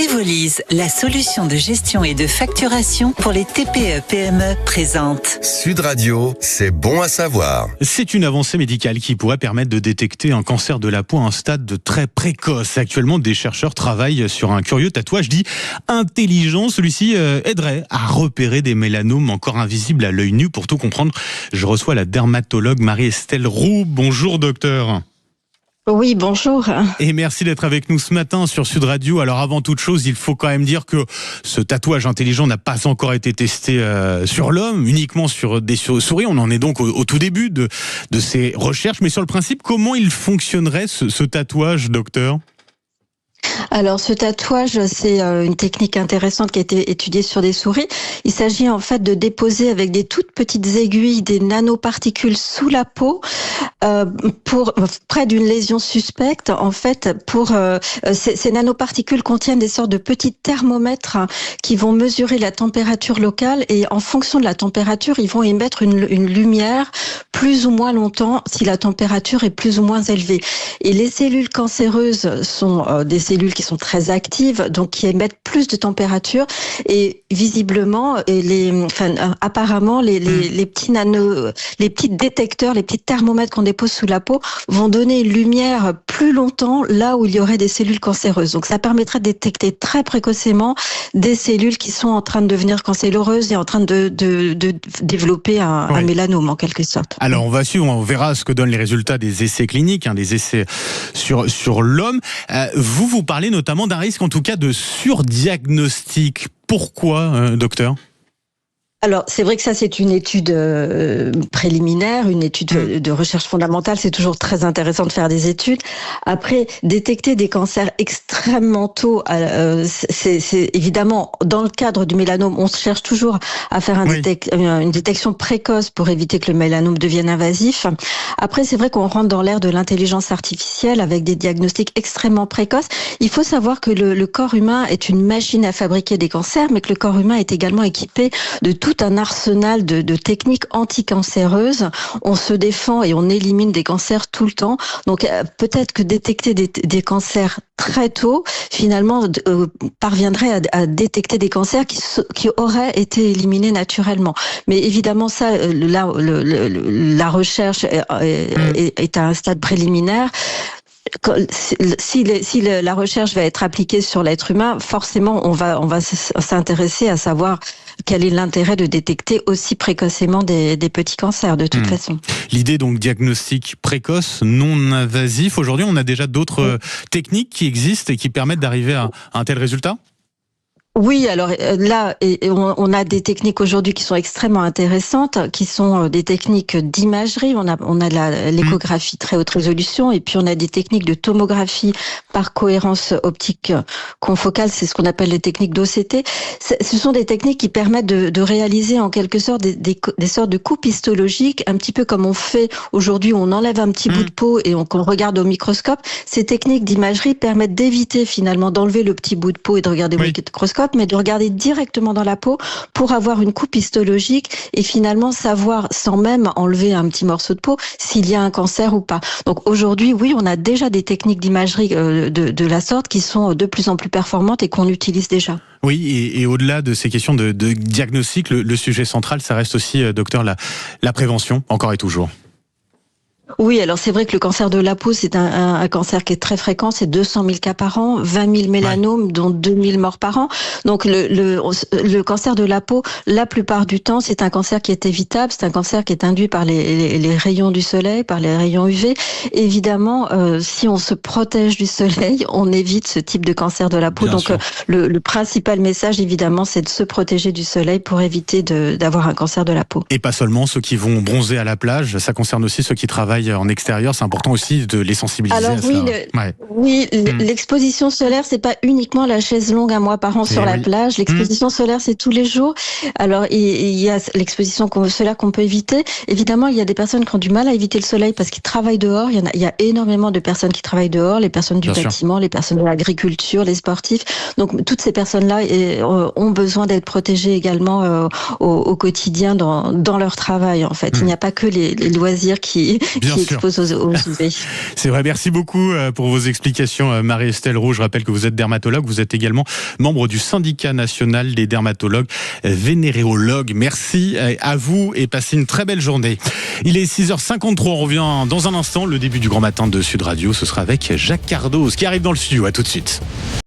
Evolise, la solution de gestion et de facturation pour les TPE-PME présente. Sud Radio, c'est bon à savoir. C'est une avancée médicale qui pourrait permettre de détecter un cancer de la peau à un stade très précoce. Actuellement, des chercheurs travaillent sur un curieux tatouage dit intelligent. Celui-ci aiderait à repérer des mélanomes encore invisibles à l'œil nu. Pour tout comprendre, je reçois la dermatologue Marie-Estelle Roux. Bonjour docteur. Oui, bonjour. Et merci d'être avec nous ce matin sur Sud Radio. Alors avant toute chose, il faut quand même dire que ce tatouage intelligent n'a pas encore été testé sur l'homme, uniquement sur des souris. On en est donc au tout début de ces recherches. Mais sur le principe, comment il fonctionnerait ce tatouage, docteur ? Alors ce tatouage, c'est une technique intéressante qui a été étudiée sur des souris. Il s'agit en fait de déposer avec des toutes petites aiguilles des nanoparticules sous la peau pour près d'une lésion suspecte. En fait, ces nanoparticules contiennent des sortes de petits thermomètres qui vont mesurer la température locale et en fonction de la température, ils vont émettre une lumière plus ou moins longtemps si la température est plus ou moins élevée. Et les cellules cancéreuses sont des cellules qui sont très actives, donc qui émettent plus de température et visiblement, apparemment, les petits détecteurs, les petits thermomètres qu'on dépose sous la peau vont donner une lumière plus longtemps là où il y aurait des cellules cancéreuses. Donc ça permettrait de détecter très précocement des cellules qui sont en train de devenir cancéreuses et en train de développer un mélanome en quelque sorte. Alors on va suivre, on verra ce que donnent les résultats des essais cliniques, des essais sur l'homme. Vous parlez notamment d'un risque, en tout cas, de surdiagnostic. Pourquoi, docteur ? Alors, c'est vrai que ça, c'est une étude préliminaire, une étude de recherche fondamentale. C'est toujours très intéressant de faire des études. Après, détecter des cancers extrêmement tôt, c'est évidemment, dans le cadre du mélanome, on cherche toujours à faire une détection précoce pour éviter que le mélanome devienne invasif. Après, c'est vrai qu'on rentre dans l'ère de l'intelligence artificielle avec des diagnostics extrêmement précoces. Il faut savoir que le corps humain est une machine à fabriquer des cancers, mais que le corps humain est également équipé de tout un arsenal de techniques anticancéreuses. On se défend et on élimine des cancers tout le temps. Donc peut-être que détecter des cancers très tôt, finalement, parviendrait à détecter des cancers qui auraient été éliminés naturellement. Mais évidemment, ça, la recherche est à un stade préliminaire. Si la recherche va être appliquée sur l'être humain, forcément, on va s'intéresser à savoir quel est l'intérêt de détecter aussi précocement des petits cancers, de toute façon. L'idée, donc, diagnostic précoce, non invasif. Aujourd'hui, on a déjà d'autres techniques qui existent et qui permettent d'arriver à un tel résultat ? Oui, alors là, on a des techniques aujourd'hui qui sont extrêmement intéressantes, qui sont des techniques d'imagerie. On a l'échographie très haute résolution, et puis on a des techniques de tomographie par cohérence optique confocale. C'est ce qu'on appelle les techniques d'OCT. Ce sont des techniques qui permettent de réaliser en quelque sorte des sortes de coupes histologiques, un petit peu comme on fait aujourd'hui. On enlève un petit bout de peau et qu'on regarde au microscope. Ces techniques d'imagerie permettent d'éviter finalement d'enlever le petit bout de peau et de regarder au microscope, mais de regarder directement dans la peau pour avoir une coupe histologique et finalement savoir, sans même enlever un petit morceau de peau, s'il y a un cancer ou pas. Donc aujourd'hui, oui, on a déjà des techniques d'imagerie de la sorte qui sont de plus en plus performantes et qu'on utilise déjà. Oui, et au-delà de ces questions de diagnostic, le sujet central, ça reste aussi, docteur, la prévention, encore et toujours. Oui, alors c'est vrai que le cancer de la peau, c'est un cancer qui est très fréquent, c'est 200 000 cas par an, 20 000 mélanomes, dont 2 000 morts par an. Donc le cancer de la peau, la plupart du temps, c'est un cancer qui est évitable, c'est un cancer qui est induit par les rayons du soleil, par les rayons UV. Évidemment, si on se protège du soleil, on évite ce type de cancer de la peau. Bien Donc le principal message, évidemment, c'est de se protéger du soleil pour éviter d'avoir un cancer de la peau. Et pas seulement ceux qui vont bronzer à la plage, ça concerne aussi ceux qui travaillent en extérieur, c'est important aussi de les sensibiliser à ça. L'exposition solaire, c'est pas uniquement la chaise longue un mois par an sur la plage. L'exposition solaire, c'est tous les jours. Alors, il y a l'exposition solaire qu'on peut éviter. Évidemment, il y a des personnes qui ont du mal à éviter le soleil parce qu'ils travaillent dehors. Il y a énormément de personnes qui travaillent dehors, les personnes du bâtiment, les personnes de l'agriculture, les sportifs. Donc, toutes ces personnes-là ont besoin d'être protégées également au quotidien dans leur travail, en fait. Il n'y a pas que les loisirs qui qui expose aux UV. C'est vrai, merci beaucoup pour vos explications, Marie-Estelle Roux. Je rappelle que vous êtes dermatologue, vous êtes également membre du syndicat national des dermatologues vénéréologues. Merci à vous et passez une très belle journée. Il est 6h53, on revient dans un instant. Le début du Grand Matin de Sud Radio, ce sera avec Jacques Cardos qui arrive dans le studio. À tout de suite.